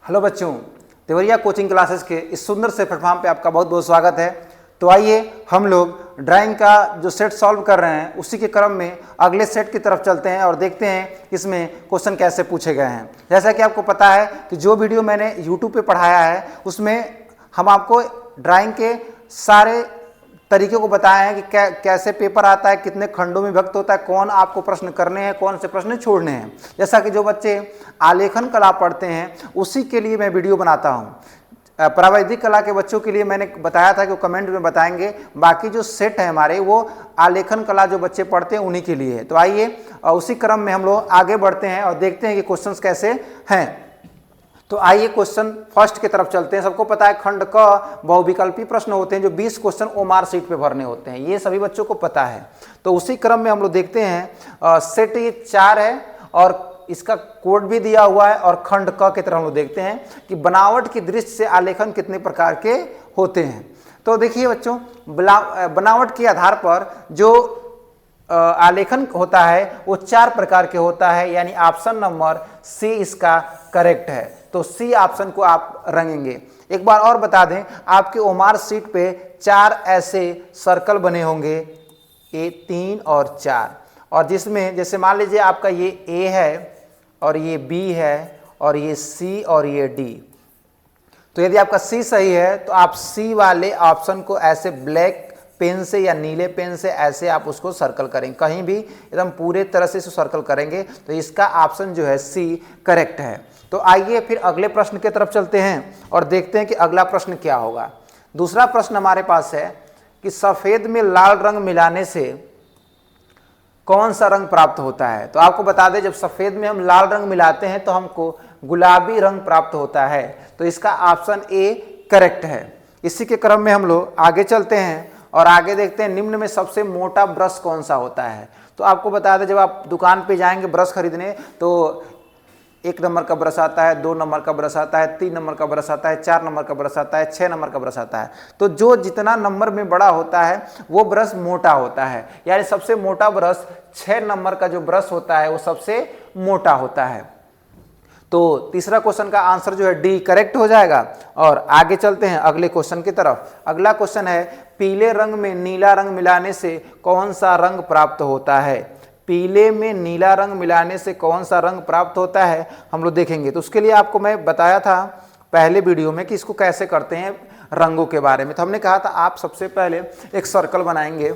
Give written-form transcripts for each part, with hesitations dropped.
Hello बच्चों, Deoria coaching classes के इस सुंदर से प्लेटफॉर्म पे आपका बहुत बहुत स्वागत है। तो आइए हम लोग ड्राइंग का जो सेट सॉल्व कर रहे हैं उसी के क्रम में अगले सेट की तरफ चलते हैं और देखते हैं इसमें क्वेश्चन कैसे पूछे गए हैं। जैसा कि आपको पता है कि जो वीडियो मैंने यूट्यूब पे पढ़ाया है उसमें हम आपको ड्राइंग के सारे तरीके को बताए हैं कि कैसे पेपर आता है, कितने खंडों में विभक्त होता है, कौन आपको प्रश्न करने हैं, कौन से प्रश्न छोड़ने हैं। जैसा कि जो बच्चे आलेखन कला पढ़ते हैं उसी के लिए मैं वीडियो बनाता हूं। प्रावैधिक कला के बच्चों के लिए मैंने बताया था कि वो कमेंट में बताएंगे। बाकी जो सेट है हमारे वो आलेखन कला जो बच्चे पढ़ते हैं उन्हीं के लिए है। तो आइए उसी क्रम में हम लोग आगे बढ़ते हैं और देखते हैं कि क्वेश्चंस कैसे हैं। तो आइए क्वेश्चन फर्स्ट की तरफ चलते हैं। सबको पता है खंड क बहुविकल्पी प्रश्न होते हैं जो 20 क्वेश्चन ओमार सीट पे भरने होते हैं, ये सभी बच्चों को पता है। तो उसी क्रम में हम लोग देखते हैं सेट ये 4 है और इसका कोड भी दिया हुआ है। और खंड क की तरफ हम लोग देखते हैं कि बनावट की दृष्टि से आलेखन कितने प्रकार के होते हैं। तो देखिए बच्चों, बनावट के आधार पर जो आलेखन होता है वो 4 प्रकार के होता है, यानी ऑप्शन नंबर सी इसका करेक्ट है। तो सी ऑप्शन को आप रंगेंगे। एक बार और बता दें, आपके ओमार सीट पे 4 ऐसे सर्कल बने होंगे, ए 3 और 4, और जिसमें जैसे मान लीजिए आपका ये ए है और ये बी है और ये सी और ये डी। तो यदि आपका सी सही है तो आप सी वाले ऑप्शन को ऐसे ब्लैक पेन से या नीले पेन से ऐसे आप उसको सर्कल करेंगे, कहीं भी एकदम पूरे तरह से इसको सर्कल करेंगे तो इसका ऑप्शन जो है सी करेक्ट है। तो आइए फिर अगले प्रश्न की तरफ चलते हैं और देखते हैं कि अगला प्रश्न क्या होगा। दूसरा प्रश्न हमारे पास है कि सफेद में लाल रंग मिलाने से कौन सा रंग प्राप्त होता है। तो आपको बता दें, जब सफेद में हम लाल रंग मिलाते हैं तो हमको गुलाबी रंग प्राप्त होता है। तो इसका ऑप्शन ए करेक्ट है। इसी के क्रम में हम लोग आगे चलते हैं और आगे देखते हैं निम्न में सबसे मोटा ब्रश कौन सा होता है। तो आपको बता दें, जब आप दुकान पे जाएंगे ब्रश खरीदने तो 1 नंबर का ब्रश आता है, 2 नंबर का ब्रश आता है, 3 नंबर का ब्रश आता है, 4 नंबर का ब्रश आता है, 6 नंबर का ब्रश आता है। तो जो जितना नंबर में बड़ा होता है वो ब्रश मोटा होता है, यानी सबसे मोटा ब्रश 6 नंबर का जो ब्रश होता है वो सबसे मोटा होता है। तो तीसरा क्वेश्चन का आंसर जो है डी करेक्ट हो जाएगा। और आगे चलते हैं अगले क्वेश्चन की तरफ। अगला क्वेश्चन है पीले रंग में नीला रंग मिलाने से कौन सा रंग प्राप्त होता है। पीले में नीला रंग मिलाने से कौन सा रंग प्राप्त होता है हम लोग देखेंगे। तो उसके लिए आपको मैं बताया था पहले वीडियो में कि इसको कैसे करते हैं रंगों के बारे में। तो हमने कहा था आप सबसे पहले एक सर्कल बनाएंगे,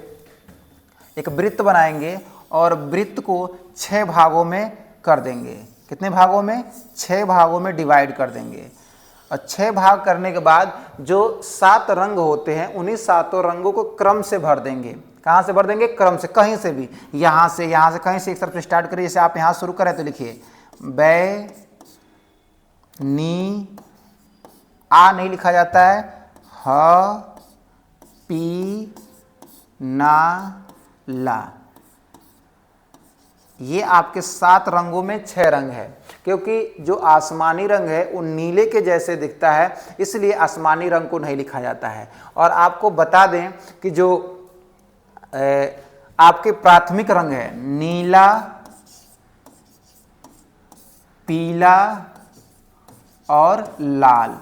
एक वृत्त बनाएंगे और वृत्त को 6 भागों में कर देंगे। कितने भागों में? 6 भागों में डिवाइड कर देंगे। और 6 भाग करने के बाद जो 7 रंग होते हैं उन्हीं 7 रंगों को क्रम से भर देंगे। कहाँ से भर देंगे? क्रम से, कहीं से भी, यहाँ से कहीं से एक तरफ से स्टार्ट करिए। जैसे आप यहाँ शुरू करें तो लिखिए बै नी, आ नहीं लिखा जाता है, ह पी ना ला। ये आपके 7 रंगों में 6 रंग है। क्योंकि जो आसमानी रंग है वो नीले के जैसे दिखता है, इसलिए आसमानी रंग को नहीं लिखा जाता है। और आपको बता दें कि जो आपके प्राथमिक रंग है नीला, पीला और लाल,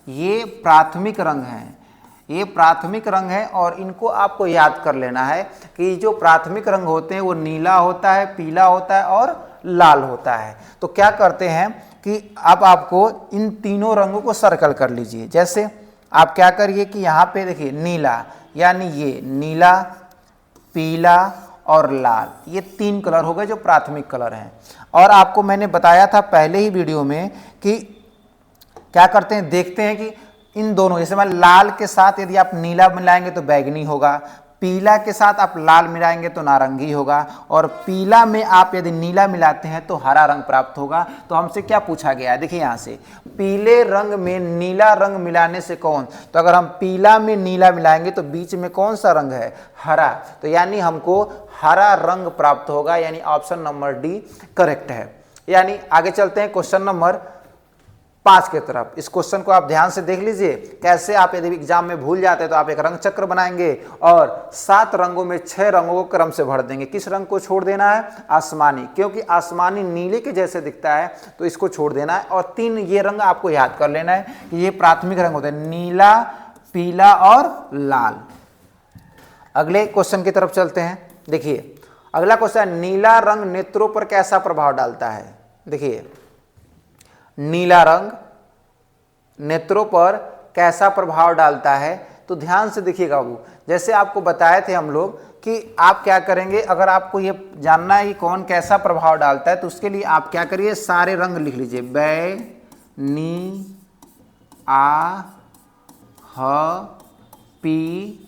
ये प्राथमिक रंग हैं। ये प्राथमिक रंग है और इनको आपको याद कर लेना है कि जो प्राथमिक रंग होते हैं वो नीला होता है, पीला होता है और लाल होता है। तो क्या करते हैं कि अब आपको इन तीनों रंगों को सर्कल कर लीजिए। जैसे आप क्या करिए कि यहाँ पे देखिए नीला, यानी ये नीला, पीला और लाल, ये 3 कलर हो गए जो प्राथमिक कलर हैं। और आपको मैंने बताया था पहले ही वीडियो में कि क्या करते हैं, देखते हैं कि इन दोनों, जैसे मैं लाल के साथ यदि आप नीला मिलाएंगे तो बैगनी होगा, पीला के साथ आप लाल मिलाएंगे तो नारंगी होगा, और पीला में आप यदि नीला मिलाते हैं तो हरा रंग प्राप्त होगा। तो हमसे क्या पूछा गया है, देखिए यहाँ से पीले रंग में नीला रंग मिलाने से कौन। तो अगर हम पीला में नीला मिलाएंगे तो बीच में कौन सा रंग है? हरा। तो यानी हमको हरा रंग प्राप्त होगा, यानी ऑप्शन नंबर डी करेक्ट है। यानी आगे चलते हैं क्वेश्चन नंबर 5 की तरफ। इस क्वेश्चन को आप ध्यान से देख लीजिए कैसे आप यदि एग्जाम में भूल जाते हैं तो आप एक रंग चक्र बनाएंगे और 7 रंगों में 6 रंगों को क्रम से भर देंगे। किस रंग को छोड़ देना है? आसमानी, क्योंकि आसमानी नीले के जैसे दिखता है तो इसको छोड़ देना है। और 3 ये रंग आपको याद कर लेना है कि ये प्राथमिक रंग होते हैं, नीला, पीला और लाल। अगले क्वेश्चन की तरफ चलते हैं। देखिए अगला क्वेश्चन, नीला रंग नेत्रों पर कैसा प्रभाव डालता है? देखिए नीला रंग नेत्रों पर कैसा प्रभाव डालता है? तो ध्यान से देखिएगा बाबू, जैसे आपको बताए थे हम लोग कि आप क्या करेंगे, अगर आपको ये जानना है कि कौन कैसा प्रभाव डालता है तो उसके लिए आप क्या करिए, सारे रंग लिख लीजिए, बै, आ, ह, पी,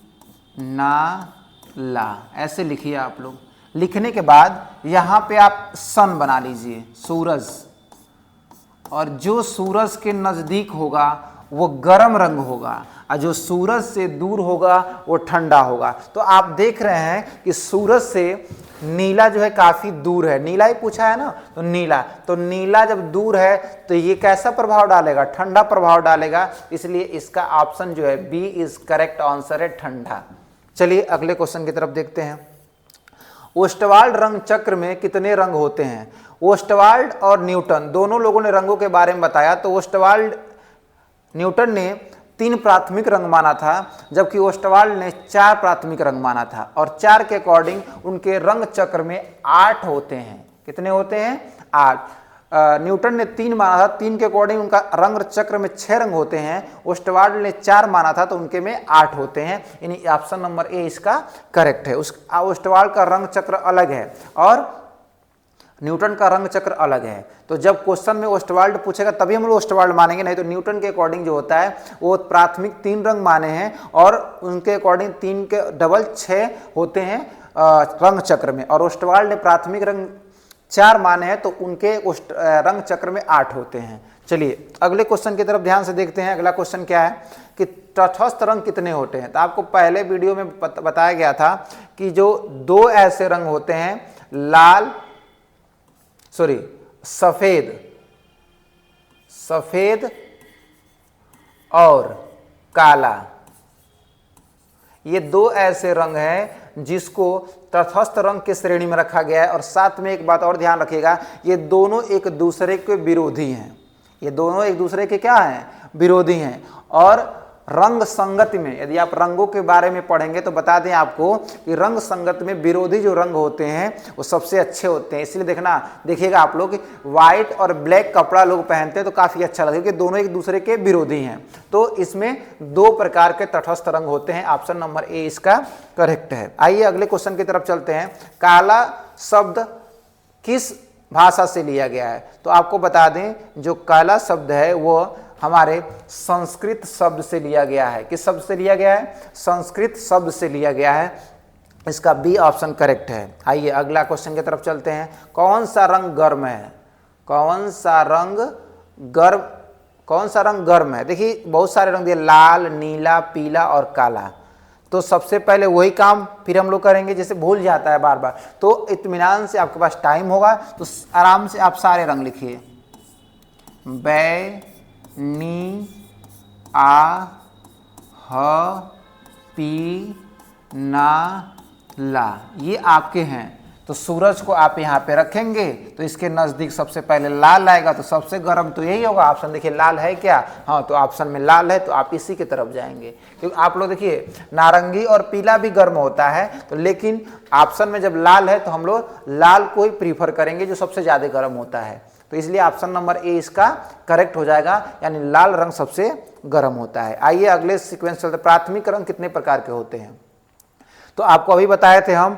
ना, ला, ऐसे लिखिए आप लोग। लिखने के बाद यहाँ पे आप सन बना लीजिए, सूरज, और जो सूरज के नज़दीक होगा वो गर्म रंग होगा और जो सूरज से दूर होगा वो ठंडा होगा। तो आप देख रहे हैं कि सूरज से नीला जो है काफ़ी दूर है, नीला ही पूछा है ना, तो नीला जब दूर है तो ये कैसा प्रभाव डालेगा? ठंडा प्रभाव डालेगा। इसलिए इसका ऑप्शन जो है बी इज करेक्ट आंसर है, ठंडा। चलिए अगले क्वेश्चन की तरफ देखते हैं। ओस्टवाल्ड रंग चक्र में कितने रंग होते हैं? ओस्टवाल्ड और न्यूटन दोनों लोगों ने रंगों के बारे में बताया। तो ओस्टवाल्ड, न्यूटन ने 3 प्राथमिक रंग माना था जबकि ओस्टवाल्ड ने 4 प्राथमिक रंग माना था, और 4 के अकॉर्डिंग उनके रंग चक्र में 8 होते हैं। कितने होते हैं? 8। न्यूटन ने 3 माना था, 3 के अकॉर्डिंग उनका रंग चक्र में 6 रंग होते हैं। ओस्टवाल्ड ने 4 माना था तो उनके में 8 होते हैं। यानी ऑप्शन नंबर ए इसका करेक्ट है। उस ओस्टवाल्ड का रंग चक्र अलग है और न्यूटन का रंग चक्र अलग है। तो जब क्वेश्चन में ओस्टवाल्ड पूछेगा तभी हम लोग ओस्टवाल्ड मानेंगे, नहीं तो न्यूटन के अकॉर्डिंग जो होता है वो प्राथमिक 3 रंग माने हैं और उनके अकॉर्डिंग 3 के डबल 6 होते हैं रंग चक्र में, और ओस्टवाल्ड ने प्राथमिक रंग 4 माने हैं तो उनके रंग चक्र में 8 होते हैं। चलिए अगले क्वेश्चन की तरफ ध्यान से देखते हैं। अगला क्वेश्चन क्या है कि तटस्थ रंग कितने होते हैं? तो आपको पहले वीडियो में बताया गया था कि जो 2 ऐसे रंग होते हैं, सफेद और काला, ये 2 ऐसे रंग हैं जिसको तटस्थ रंग के श्रेणी में रखा गया है। और साथ में एक बात और ध्यान रखिएगा, ये दोनों एक दूसरे के विरोधी हैं। ये दोनों एक दूसरे के क्या हैं? विरोधी हैं। और रंग संगति में यदि आप रंगों के बारे में पढ़ेंगे तो बता दें आपको कि रंग संगति में विरोधी जो रंग होते हैं वो सबसे अच्छे होते हैं। इसलिए देखिएगा आप लोग कि व्हाइट और ब्लैक कपड़ा लोग पहनते हैं तो काफ़ी अच्छा लगता है क्योंकि दोनों एक दूसरे के विरोधी हैं। तो इसमें 2 प्रकार के तटस्थ रंग होते हैं। ऑप्शन नंबर ए इसका करेक्ट है। आइए अगले क्वेश्चन की तरफ चलते हैं। काला शब्द किस भाषा से लिया गया है? तो आपको बता दें जो काला शब्द है वो हमारे संस्कृत शब्द से लिया गया है। किस शब्द से लिया गया है? संस्कृत शब्द से लिया गया है। इसका बी ऑप्शन करेक्ट है। आइए अगला क्वेश्चन की तरफ चलते हैं। कौन सा रंग गर्म है? कौन सा रंग गर्म है? देखिए बहुत सारे रंग दिए, लाल, नीला, पीला और काला। तो सबसे पहले वही काम फिर हम लोग करेंगे, जैसे भूल जाता है बार बार, तो इत्मीनान से आपके पास टाइम होगा तो आराम से आप सारे रंग लिखिए। बै, नी, आ, ह, पी, ना, ला, ये आपके हैं। तो सूरज को आप यहाँ पे रखेंगे तो इसके नज़दीक सबसे पहले लाल आएगा, तो सबसे गर्म तो यही होगा। ऑप्शन देखिए लाल है क्या? हाँ, तो ऑप्शन में लाल है तो आप इसी की तरफ जाएंगे। क्योंकि आप लोग देखिए नारंगी और पीला भी गर्म होता है, तो लेकिन ऑप्शन में जब लाल है तो हम लोग लाल को ही प्रीफर करेंगे जो सबसे ज़्यादा गर्म होता है। तो इसलिए ऑप्शन नंबर ए इसका करेक्ट हो जाएगा, यानी लाल रंग सबसे गर्म होता है। आइए अगले सीक्वेंस चलते। प्राथमिक रंग कितने प्रकार के होते हैं? तो आपको अभी बताए थे हम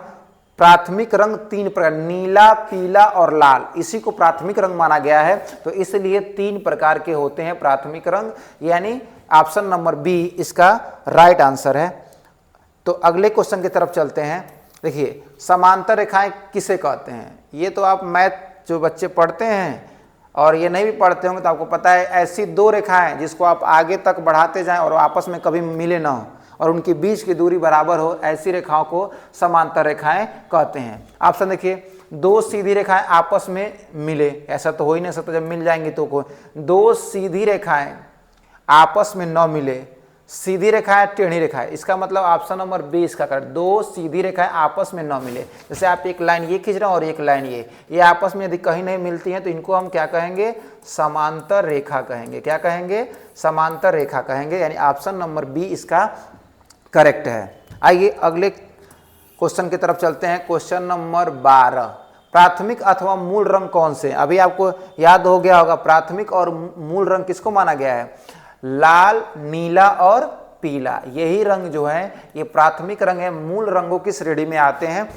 प्राथमिक रंग 3 प्रकार, नीला, पीला और लाल, इसी को प्राथमिक रंग माना गया है। तो इसलिए 3 प्रकार के होते हैं प्राथमिक रंग, यानी ऑप्शन नंबर बी इसका राइट आंसर है। तो अगले क्वेश्चन की तरफ चलते हैं। देखिए समांतर रेखाएं किसे कहते हैं? ये तो आप मैथ जो बच्चे पढ़ते हैं और ये नहीं भी पढ़ते होंगे तो आपको पता है, ऐसी 2 रेखाएं जिसको आप आगे तक बढ़ाते जाएं और आपस में कभी मिले ना हो और उनकी बीच की दूरी बराबर हो, ऐसी रेखाओं को समांतर रेखाएं कहते हैं। ऑप्शन देखिए, दो सीधी रेखाएं आपस में मिले, ऐसा तो हो ही नहीं सकता, जब मिल जाएंगी तो दो सीधी रेखाएं आपस में न मिले, सीधी रेखाएं टेढ़ी रेखाएं, इसका मतलब ऑप्शन नंबर बी इसका करेक्ट। दो सीधी रेखाएं आपस में न मिले, जैसे आप एक लाइन ये खींच रहे हैं और एक लाइन ये आपस में यदि कहीं नहीं मिलती हैं तो इनको हम क्या कहेंगे, समांतर रेखा कहेंगे। क्या कहेंगे, समांतर रेखा कहेंगे, यानी ऑप्शन नंबर बी इसका करेक्ट है। आइए अगले क्वेश्चन की तरफ चलते हैं। क्वेश्चन नंबर 12, प्राथमिक अथवा मूल रंग कौन से? अभी आपको याद हो गया होगा प्राथमिक और मूल रंग किसको माना गया है, लाल, नीला और पीला। यही रंग जो है ये प्राथमिक रंग है। मूल रंगों की श्रेणी में आते हैं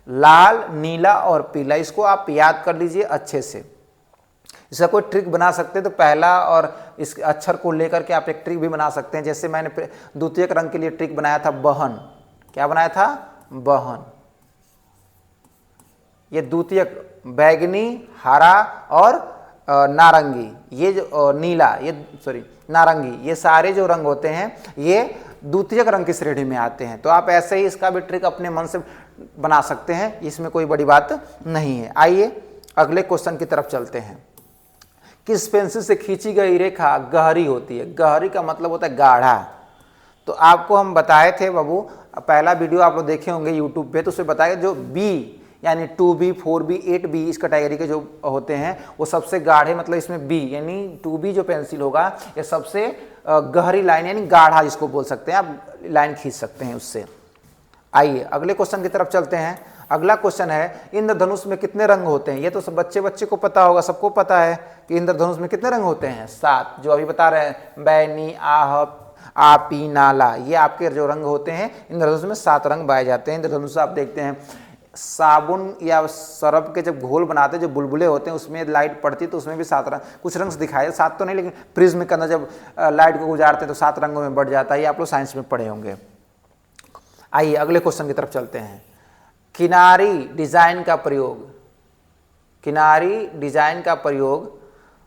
लाल, नीला और पीला। इसको आप याद कर लीजिए अच्छे से। इसका कोई ट्रिक बना सकते हैं तो पहला और इस अक्षर को लेकर के आप एक ट्रिक भी बना सकते हैं। जैसे मैंने द्वितीयक रंग के लिए ट्रिक बनाया था बहन। क्या बनाया था, बहन। ये द्वितीयक बैगनी, हरा और नारंगी, ये जो नीला, ये सॉरी नारंगी, ये सारे जो रंग होते हैं ये द्वितीयक रंग की श्रेणी में आते हैं। तो आप ऐसे ही इसका भी ट्रिक अपने मन से बना सकते हैं, इसमें कोई बड़ी बात नहीं है। आइए अगले क्वेश्चन की तरफ चलते हैं। किस पेंसिल से खींची गई रेखा गहरी होती है? गहरी का मतलब होता है गाढ़ा। तो आपको हम बताए थे बाबू, पहला वीडियो आप लोग देखे होंगे यूट्यूब पे, तो उसमें बताया जो बी यानी 2B, 4B, 8B इस कैटेगरी के जो होते हैं वो सबसे गाढ़े, मतलब इसमें बी यानी 2B जो पेंसिल होगा ये सबसे गहरी लाइन यानी गाढ़ा जिसको बोल सकते हैं, आप लाइन खींच सकते हैं उससे। आइए अगले क्वेश्चन की तरफ चलते हैं। अगला क्वेश्चन है इंद्रधनुष में कितने रंग होते हैं? ये तो सब बच्चे को पता होगा, सबको पता है कि इंद्रधनुष में कितने रंग होते हैं, 7। जो अभी बता रहे हैं बैनी, आह, आपी, नाला, ये आपके जो रंग होते हैं इंद्रधनुष में 7 रंग पाए जाते हैं। इंद्रधनुष आप देखते हैं साबुन या सरफ के जब घोल बनाते हैं, जो बुलबुले होते हैं उसमें लाइट पड़ती है तो उसमें भी 7 रंग, कुछ रंग दिखाए, 7 तो नहीं लेकिन प्रिज्म के अंदर जब लाइट को गुजारते हैं तो 7 रंगों में बढ़ जाता है। ये आप लोग साइंस में पढ़े होंगे। आइए अगले क्वेश्चन की तरफ चलते हैं। किनारी डिजाइन का प्रयोग, किनारी डिजाइन का प्रयोग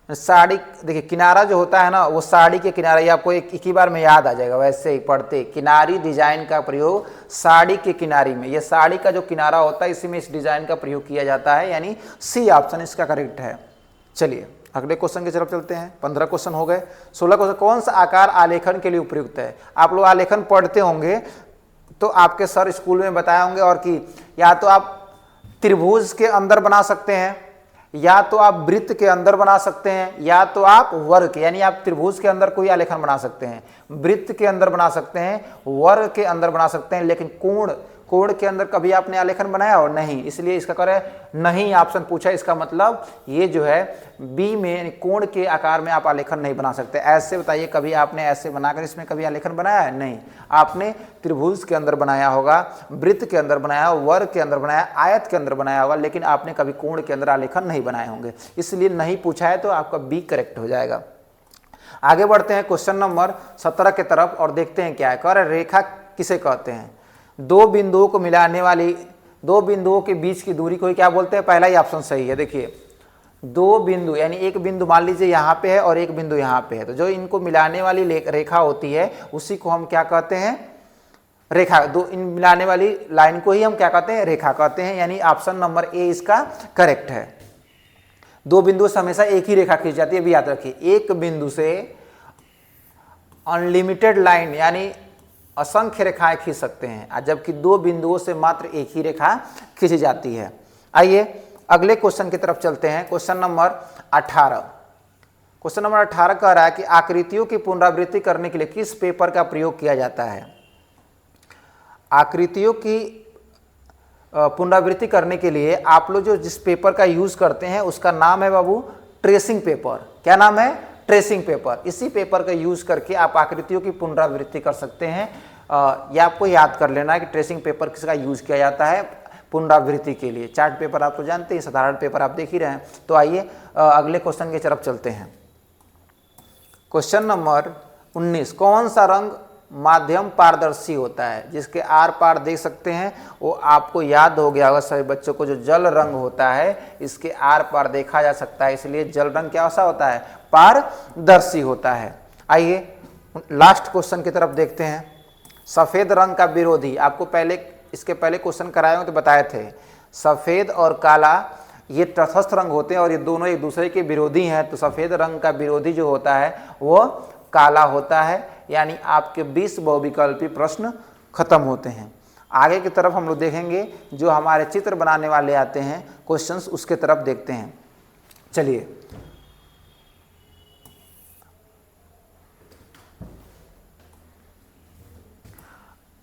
साड़ी, देखिए किनारा जो होता है ना वो साड़ी के किनारे, ये आपको एक ही बार में याद आ जाएगा, वैसे ही पढ़ते किनारी डिजाइन का प्रयोग साड़ी के किनारी में, ये साड़ी का जो किनारा होता है इसी में इस डिजाइन का प्रयोग किया जाता है, यानी सी ऑप्शन इसका करेक्ट है। चलिए अगले क्वेश्चन की तरफ चलते हैं। 15 क्वेश्चन हो गए। 16 क्वेश्चन, कौन सा आकार आलेखन के लिए उपयुक्त है? आप लोग आलेखन पढ़ते होंगे तो आपके सर स्कूल में बताए होंगे, और कि या तो आप त्रिभुज के अंदर बना सकते हैं, या तो आप वृत्त के अंदर बना सकते हैं, या तो आप वर्ग, यानी आप त्रिभुज के अंदर कोई आलेखन बना सकते हैं, वृत्त के अंदर बना सकते हैं, वर्ग के अंदर बना सकते हैं, लेकिन कोण के अंदर कभी आपने आलेखन बनाया और नहीं, इसलिए इसका करे नहीं ऑप्शन पूछा। इसका मतलब ये जो है बी में कोण के आकार में आप आलेखन नहीं बना सकते। ऐसे बताइए कभी आपने ऐसे बनाकर इसमें कभी आलेखन बनाया है? नहीं। आपने त्रिभुज के अंदर बनाया होगा, वृत्त के अंदर बनाया, वर्ग के अंदर बनाया, आयत के अंदर बनाया होगा, लेकिन आपने कभी कोण के अंदर आलेखन नहीं बनाए होंगे, इसलिए नहीं पूछा है, तो आपका बी करेक्ट हो जाएगा। आगे बढ़ते हैं क्वेश्चन नंबर 17 की तरफ और देखते हैं क्या है। कह रहे रेखा किसे कहते हैं? दो बिंदुओं को मिलाने वाली, दो बिंदुओं के बीच की दूरी को ही क्या बोलते हैं? पहला ही ऑप्शन सही है। देखिए दो बिंदु यानी एक बिंदु मान लीजिए यहाँ पे है और एक बिंदु यहाँ पे है, तो जो इनको मिलाने वाली रेखा होती है उसी को हम क्या कहते हैं? रेखा। दो इन मिलाने वाली लाइन को ही हम क्या कहते हैं? रेखा कहते हैं, यानी ऑप्शन नंबर ए इसका करेक्ट है। दो बिंदु से हमेशा एक ही रेखा खींची जाती है, भी याद रखिए। एक बिंदु से अनलिमिटेड लाइन यानी असंख्य रेखाएं खींच सकते हैं, जबकि दो बिंदुओं से मात्र एक ही रेखा खींची जाती है। आइए अगले क्वेश्चन की तरफ चलते हैं। Question number 18। क्वेश्चन नंबर 18 कह रहा है कि आकृतियों की पुनरावृत्ति करने के लिए किस पेपर का प्रयोग किया जाता है? आकृतियों की पुनरावृत्ति करने के लिए आप लोग जो जिस पेपर का यूज करते हैं उसका नाम है बाबू ट्रेसिंग पेपर। क्या नाम है? Tracing paper. इसी पेपर का यूज करके आप आकृतियों की पुनरावृत्ति कर सकते हैं। यह आपको याद कर लेना है कि ट्रेसिंग पेपर किसका यूज किया जाता है पुनरावृत्ति के लिए। चार्ट पेपर आप तो जानते हैं, साधारण पेपर आप देख ही रहे हैं। तो आइए अगले क्वेश्चन की तरफ चलते हैं। Question number 19। कौन सा रंग माध्यम पारदर्शी होता है? जिसके आर पार देख सकते हैं वो आपको याद हो गया होगा सभी बच्चों को, जो जल रंग होता है इसके आर पार देखा जा सकता है, इसलिए जल रंग क्या सा होता है? पारदर्शी होता है। आइए लास्ट क्वेश्चन की तरफ देखते हैं। सफेद रंग का विरोधी, आपको पहले इसके पहले क्वेश्चन कराए हो तो बताए थे। सफ़ेद और काला ये तटस्थ रंग होते हैं और ये दोनों एक दूसरे के विरोधी हैं, तो सफ़ेद रंग का विरोधी जो होता है वो काला होता है। यानी आपके 20 बहुविकल्पी प्रश्न खत्म होते हैं। आगे की तरफ हम लोग देखेंगे जो हमारे चित्र बनाने वाले आते हैं क्वेश्चंस, उसके तरफ देखते हैं। चलिए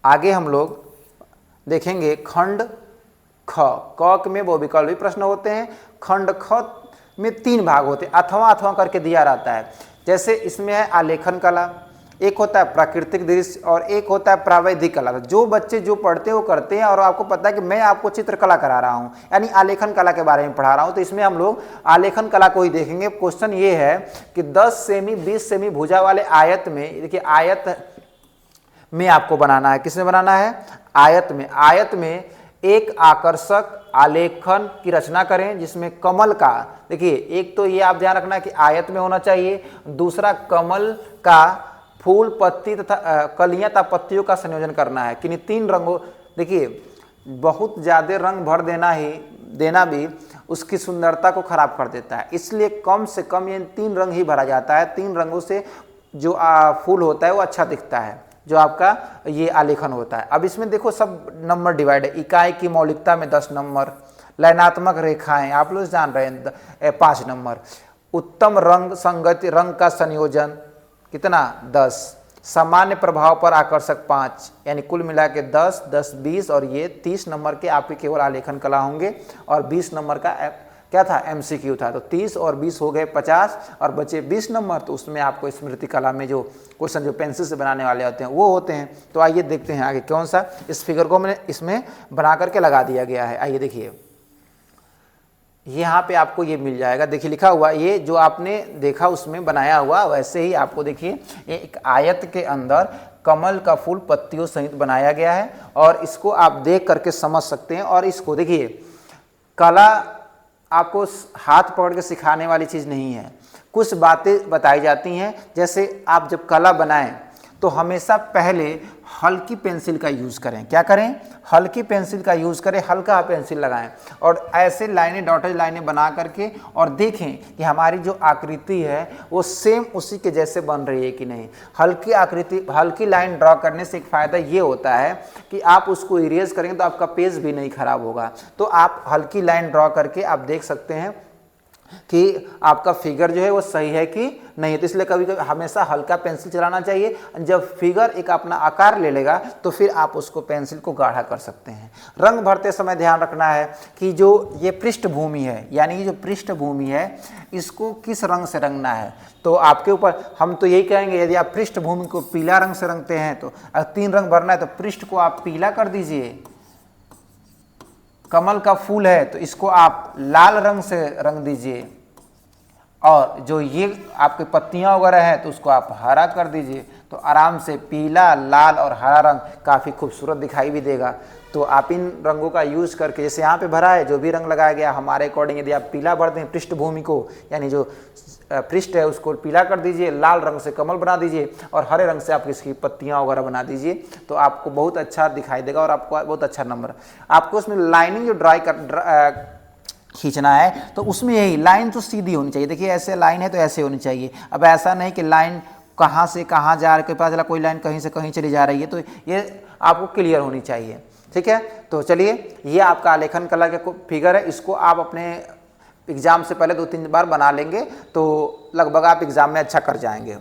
आगे हम लोग देखेंगे खंड ख। क में बहुविकल्पी प्रश्न होते हैं। खंड ख में 3 भाग होते हैं, अथवा अथवा करके दिया रहता है। जैसे इसमें है आलेखन कला, एक होता है प्राकृतिक दृश्य और एक होता है प्रावैधिक कला। जो बच्चे जो पढ़ते हैं वो करते हैं, और आपको पता है कि मैं आपको चित्रकला करा रहा हूँ, यानी आलेखन कला के बारे में पढ़ा रहा हूँ, तो इसमें हम लोग आलेखन कला को ही देखेंगे। क्वेश्चन ये है कि 10 सेमी 20 सेमी भुजा वाले आयत में, देखिए आयत में आपको बनाना है। किसमें बनाना है? आयत में। आयत में एक आकर्षक आलेखन की रचना करें जिसमें कमल का, देखिए एक तो ये आप ध्यान रखना है कि आयत में होना चाहिए, दूसरा कमल का फूल पत्ती तथा कलियां तथा पत्तियों का संयोजन करना है। किन्हीं 3 रंगों, देखिए बहुत ज़्यादा रंग भर देना भी उसकी सुंदरता को खराब कर देता है, इसलिए कम से कम ये 3 रंग ही भरा जाता है। 3 रंगों से जो फूल होता है वो अच्छा दिखता है, जो आपका ये आलेखन होता है। अब इसमें देखो सब नंबर डिवाइड है। इकाई की मौलिकता में 10 नंबर, लाइनात्मक रेखाएं आप लोग जान रहे हैं 5 नंबर, उत्तम रंग संगति रंग का संयोजन कितना 10, सामान्य प्रभाव पर आकर्षक 5, यानी कुल मिला के 10 10 20 और ये 30 नंबर के आपके केवल आलेखन कला होंगे। और 20 नंबर का क्या था? MCQ था। तो 30 और 20 हो गए 50 और बचे 20 नंबर, तो उसमें आपको स्मृति कला में जो क्वेश्चन जो पेंसिल से बनाने वाले होते हैं वो होते हैं। तो आइए देखते हैं आगे कौन सा, इस फिगर को मैंने इसमें बना करके लगा दिया गया है। आइए देखिए यहाँ पे आपको ये मिल जाएगा, देखिए लिखा हुआ, ये जो आपने देखा उसमें बनाया हुआ वैसे ही आपको देखिए एक आयत के अंदर कमल का फूल पत्तियों सहित बनाया गया है, और इसको आप देख करके समझ सकते हैं। और इसको देखिए, कला आपको हाथ पकड़ के सिखाने वाली चीज़ नहीं है, कुछ बातें बताई जाती हैं। जैसे आप जब कला बनाएं तो हमेशा पहले हल्की पेंसिल का यूज़ करें। क्या करें? हल्की पेंसिल का यूज़ करें, हल्का पेंसिल लगाएं और ऐसे लाइनें डॉटेड लाइनें बना करके और देखें कि हमारी जो आकृति है वो सेम उसी के जैसे बन रही है कि नहीं। हल्की आकृति, हल्की लाइन ड्रॉ करने से एक फ़ायदा ये होता है कि आप उसको इरेज करेंगे तो आपका पेज भी नहीं खराब होगा। तो आप हल्की लाइन ड्रॉ करके आप देख सकते हैं कि आपका फिगर जो है वो सही है कि नहीं। तो इसलिए कभी कभी हमेशा हल्का पेंसिल चलाना चाहिए। जब फिगर एक अपना आकार ले लेगा तो फिर आप उसको पेंसिल को गाढ़ा कर सकते हैं। रंग भरते समय ध्यान रखना है कि जो ये पृष्ठभूमि है, यानी ये जो पृष्ठभूमि है इसको किस रंग से रंगना है, तो आपके ऊपर। हम तो यही कहेंगे यदि आप पृष्ठभूमि को पीला रंग से रंगते हैं तो 3 रंग भरना है तो पृष्ठ को आप पीला कर दीजिए। कमल का फूल है तो इसको आप लाल रंग से रंग दीजिए, और जो ये आपके पत्तियां वगैरह हैं तो उसको आप हरा कर दीजिए। तो आराम से पीला, लाल और हरा रंग काफ़ी खूबसूरत दिखाई भी देगा। तो आप इन रंगों का यूज़ करके, जैसे यहाँ पे भरा है जो भी रंग लगाया गया हमारे अकॉर्डिंग, यदि आप पीला भर दें पृष्ठभूमि को, यानी जो पृष्ठ है उसको पीला कर दीजिए, लाल रंग से कमल बना दीजिए और हरे रंग से आप इसकी पत्तियां वगैरह बना दीजिए, तो आपको बहुत अच्छा दिखाई देगा और आपको बहुत अच्छा नंबर। आपको उसमें लाइनिंग जो खींचना है तो उसमें यही लाइन तो सीधी होनी चाहिए। देखिए ऐसे लाइन है तो ऐसे होनी चाहिए। अब ऐसा नहीं कि लाइन कहाँ से कहाँ जा रही है, पता चला कोई लाइन कहीं से कहीं चली जा रही है, तो ये आपको क्लियर होनी चाहिए। ठीक है, तो चलिए ये आपका आलेखन कला का फिगर है। इसको आप अपने एग्ज़ाम से पहले 2-3 बार बना लेंगे तो लगभग आप एग्ज़ाम में अच्छा कर जाएंगे।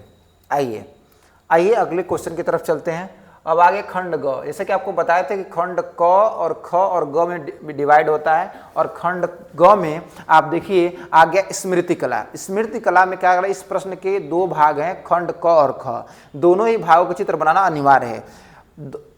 आइए अगले क्वेश्चन की तरफ चलते हैं। अब आगे खंड ग, जैसे कि आपको बताए थे कि खंड क और ख और ग में डिवाइड होता है, और खंड ग में आप देखिए आ गया स्मृति कला। स्मृति कला में क्या, इस प्रश्न के 2 भाग हैं, खंड क और ख। दोनों ही भागों का चित्र बनाना अनिवार्य है।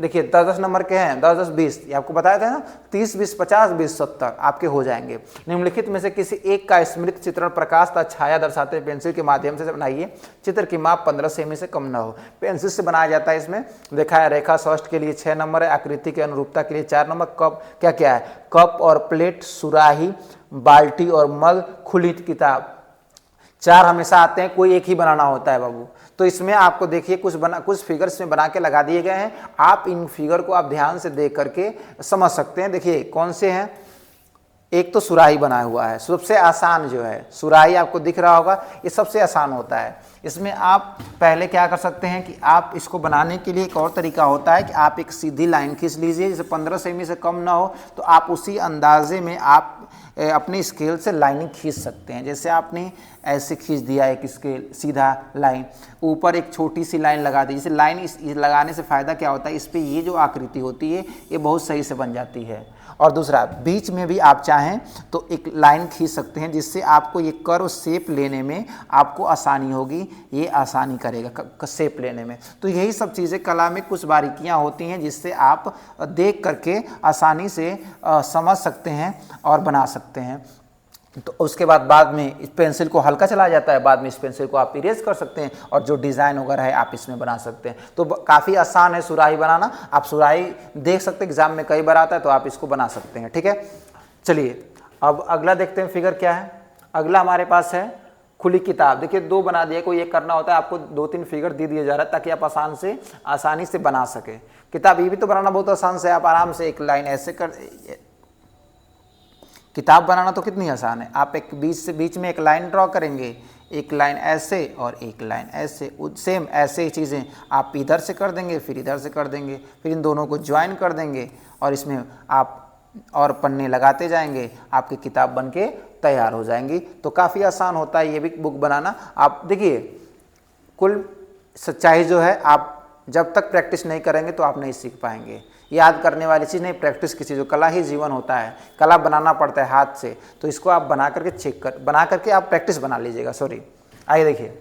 देखिए 10-10 नंबर के हैं, 10-10 20, ये आपको बताया था ना, 30-20 50 20 70 आपके हो जाएंगे। निम्नलिखित में से किसी एक का स्मृति चित्रण प्रकाश तथा छाया दर्शाते पेंसिल के माध्यम से बनाइए। चित्र की माप 15 सेमी से कम न हो। पेंसिल से बनाया जाता है। इसमें देखा है रेखा षष्ठ के लिए 6 नंबर है, आकृति के अनुरूपता के लिए 4 नंबर। कप क्या क्या है, कप और प्लेट, सुराही, बाल्टी और मग, खुली किताब। 4 हमेशा आते हैं, कोई एक ही बनाना होता है बाबू। तो इसमें आपको देखिए कुछ फिगर्स में बना के लगा दिए गए हैं। आप इन फिगर को आप ध्यान से देख करके समझ सकते हैं। देखिए कौन से हैं, एक तो सुराही बना हुआ है, सबसे आसान जो है सुराही आपको दिख रहा होगा, ये सबसे आसान होता है। इसमें आप पहले क्या कर सकते हैं कि आप इसको बनाने के लिए एक और तरीका होता है कि आप एक सीधी लाइन खींच लीजिए, जैसे 15 सेमी से कम ना हो तो आप उसी अंदाजे में आप अपने स्केल से लाइनिंग खींच सकते हैं। जैसे आपने ऐसे खींच दिया एक स्केल सीधा लाइन, ऊपर एक छोटी सी लाइन लगा दी। जैसे लाइन इस लगाने से फ़ायदा क्या होता है, इस पर ये जो आकृति होती है ये बहुत सही से बन जाती है। और दूसरा, बीच में भी आप चाहें तो एक लाइन खींच सकते हैं, जिससे आपको ये कर्व शेप लेने में आपको आसानी होगी, ये आसानी करेगा शेप लेने में। तो यही सब चीज़ें कला में कुछ बारीकियां होती हैं जिससे आप देख करके आसानी से समझ सकते हैं और बना सकते हैं। तो उसके बाद में इस पेंसिल को हल्का चला जाता है, बाद में इस पेंसिल को आप इरेज कर सकते हैं और जो डिज़ाइन वगैरह है आप इसमें बना सकते हैं। तो काफ़ी आसान है सुराही बनाना। आप सुराही देख सकते हैं, एग्जाम में कई बार आता है, तो आप इसको बना सकते हैं। ठीक है, चलिए अब अगला देखते हैं फिगर क्या है। अगला हमारे पास है खुली किताब। देखिए 2 बना दिए, कोई एक करना होता है, आपको 2-3 फिगर दे दिया जा रहा है ताकि आप आसानी से बना सके किताब। ये भी तो बनाना बहुत आसान से, आप आराम से एक लाइन ऐसे कर, किताब बनाना तो कितनी आसान है। आप एक बीच में एक लाइन ड्रॉ करेंगे, एक लाइन ऐसे और एक लाइन ऐसे, सेम ऐसे ही चीज़ें आप इधर से कर देंगे, फिर इधर से कर देंगे, फिर इन दोनों को ज्वाइन कर देंगे और इसमें आप और पन्ने लगाते जाएंगे, आपकी किताब बनके तैयार हो जाएंगी। तो काफ़ी आसान होता है ये भी बुक बनाना। आप देखिए, कुल सच्चाई जो है, आप जब तक प्रैक्टिस नहीं करेंगे तो आप नहीं सीख पाएंगे। याद करने वाली चीज़ नहीं, प्रैक्टिस की चीज़। जो कला ही जीवन होता है, कला बनाना पड़ता है हाथ से, तो इसको आप बना करके आप प्रैक्टिस बना लीजिएगा। आइए देखिए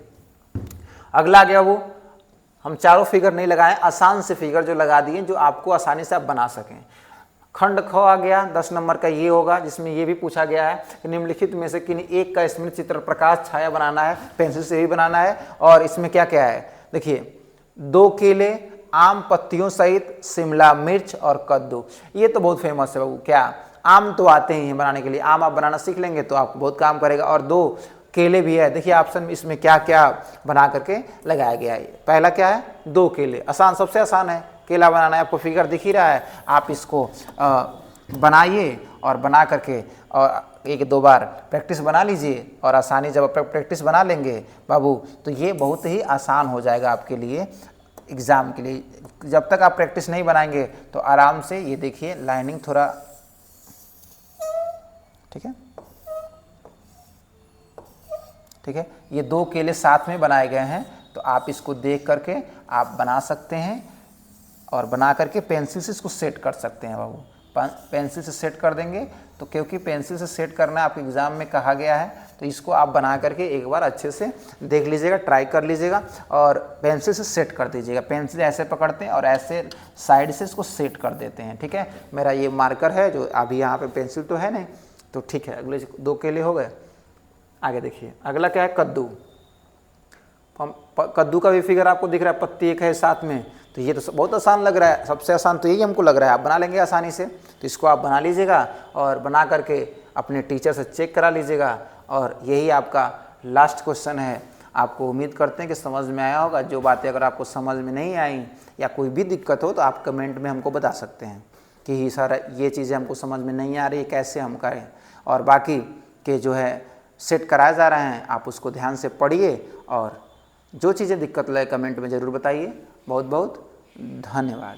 अगला आ गया, वो हम चारों फिगर नहीं लगाएं, आसान से फिगर जो लगा दिए जो आपको आसानी से आप बना सकें। खंड ख आ गया, 10 नंबर का ये होगा, जिसमें ये भी पूछा गया है कि निम्नलिखित में से किन्हीं एक का स्मृति चित्र प्रकाश छाया बनाना है, पेंसिल से भी बनाना है। और इसमें क्या क्या है, देखिए 2 केले, आम पत्तियों सहित, शिमला मिर्च और कद्दू। ये तो बहुत फेमस है बाबू, क्या आम तो आते ही हैं बनाने के लिए, आम आप बनाना सीख लेंगे तो आपको बहुत काम करेगा। और 2 केले भी है। देखिए ऑप्शन इसमें क्या क्या बना करके लगाया गया है। पहला क्या है, 2 केले, आसान, सबसे आसान है केला बनाना है। आपको फिगर दिख ही रहा है, आप इसको बनाइए और बना करके और 1-2 बार प्रैक्टिस बना लीजिए। और आसानी जब प्रैक्टिस बना लेंगे बाबू तो ये बहुत ही आसान हो जाएगा आपके लिए एग्ज़ाम के लिए। जब तक आप प्रैक्टिस नहीं बनाएंगे तो आराम से, ये देखिए लाइनिंग थोड़ा, ठीक है, ठीक है, ये 2 केले साथ में बनाए गए हैं, तो आप इसको देख करके आप बना सकते हैं और बना करके पेंसिल से इसको सेट कर सकते हैं बाबू। पेंसिल से सेट कर देंगे तो, क्योंकि पेंसिल से सेट करना आपके एग्ज़ाम में कहा गया है, तो इसको आप बना करके एक बार अच्छे से देख लीजिएगा, ट्राई कर लीजिएगा और पेंसिल से सेट कर दीजिएगा। पेंसिल ऐसे पकड़ते हैं और ऐसे साइड से इसको सेट कर देते हैं। ठीक है, मेरा ये मार्कर है जो अभी यहाँ पे, पेंसिल तो है नहीं, तो ठीक है। अगले 2 केले हो गए। आगे देखिए अगला क्या है, कद्दू। कद्दू का भी फिगर आपको दिख रहा है, पत्ती एक है साथ में, तो ये तो बहुत आसान लग रहा है, सबसे आसान तो यही हमको लग रहा है। आप बना लेंगे आसानी से, तो इसको आप बना लीजिएगा और बना करके अपने टीचर से चेक करा लीजिएगा। और यही आपका लास्ट क्वेश्चन है। आपको उम्मीद करते हैं कि समझ में आया होगा। जो बातें अगर आपको समझ में नहीं आई या कोई भी दिक्कत हो तो आप कमेंट में हमको बता सकते हैं कि सर ये चीज़ें हमको समझ में नहीं आ रही, कैसे हम करें। और बाकी के जो है सेट कराए जा रहे हैं, आप उसको ध्यान से पढ़िए और जो चीज़ें दिक्कत लगे कमेंट में ज़रूर बताइए। बहुत बहुत धन्यवाद।